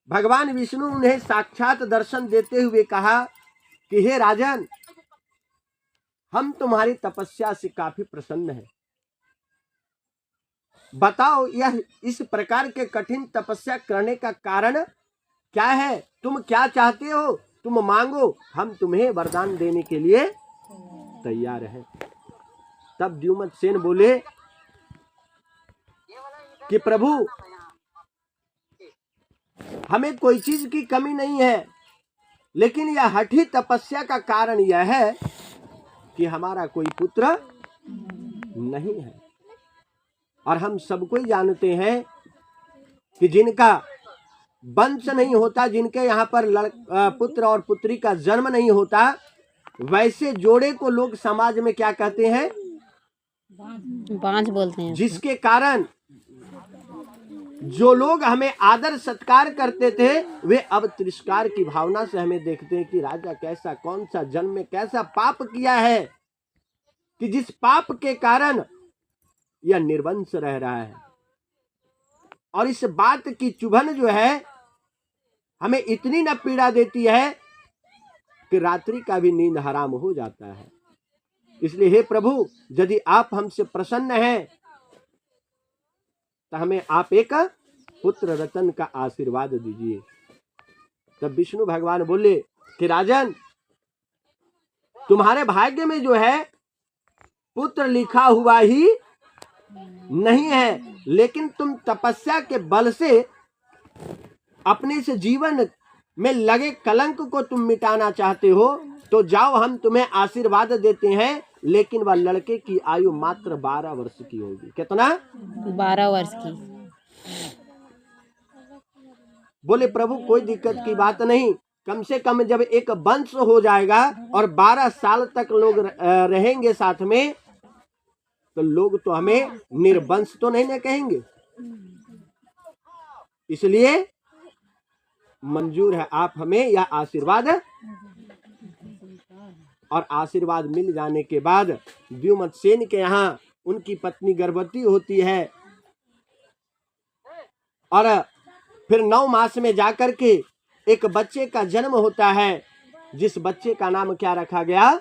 भगवान विष्णु उन्हें साक्षात दर्शन देते हुए कहा कि हे राजन, हम तुम्हारी तपस्या से काफी प्रसन्न हैं। बताओ यह इस प्रकार के कठिन तपस्या करने का कारण क्या है? तुम क्या चाहते हो? तुम मांगो, हम तुम्हें वरदान देने के लिए तैयार हैं। तब द्युमत सेन बोले कि प्रभु, हमें कोई चीज की कमी नहीं है, लेकिन यह हठी तपस्या का कारण यह है कि हमारा कोई पुत्र नहीं है। और हम सबको ही जानते हैं कि जिनका वंश नहीं होता, जिनके यहाँ पर पुत्र और पुत्री का जन्म नहीं होता, वैसे जोड़े को लोग समाज में क्या कहते हैं? बांझ बोलते हैं। जिसके कारण जो लोग हमें आदर सत्कार करते थे, वे अब तिरस्कार की भावना से हमें देखते हैं कि राजा कैसा, कौन सा जन्म में कैसा पाप किया है कि जिस पाप के कारण यह निर्वंश रह रहा है। और इस बात की चुभन जो है हमें इतनी न पीड़ा देती है कि रात्रि का भी नींद हराम हो जाता है। इसलिए हे प्रभु, यदि आप हमसे प्रसन्न हैं तो हमें आप एक पुत्र रतन का आशीर्वाद दीजिए। तब विष्णु भगवान बोले कि राजन, तुम्हारे भाग्य में जो है पुत्र लिखा हुआ ही नहीं है, लेकिन तुम तपस्या के बल से अपने इस जीवन में लगे कलंक को तुम मिटाना चाहते हो, तो जाओ, हम तुम्हें आशीर्वाद देते हैं, लेकिन वह लड़के की आयु मात्र 12 वर्ष की होगी। कितना? 12 वर्ष की। बोले प्रभु, कोई दिक्कत की बात नहीं, कम से कम जब एक वंश हो जाएगा और 12 साल तक लोग रहेंगे साथ में, तो लोग तो हमें निर्वंश तो नहीं न कहेंगे। इसलिए मंजूर है, आप हमें यह आशीर्वाद। और आशीर्वाद मिल जाने के बाद द्युमत सेन के यहाँ उनकी पत्नी गर्भवती होती है और फिर 9 मास में जाकर के एक बच्चे का जन्म होता है, जिस बच्चे का नाम क्या रखा गया?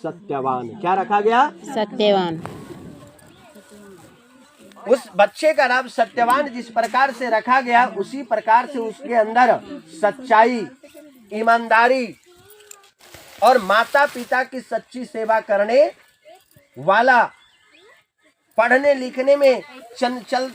सत्यवान। क्या रखा गया? सत्यवान। उस बच्चे का नाम सत्यवान जिस प्रकार से रखा गया, उसी प्रकार से उसके अंदर सच्चाई, ईमानदारी और माता पिता की सच्ची सेवा करने वाला, पढ़ने लिखने में चंचल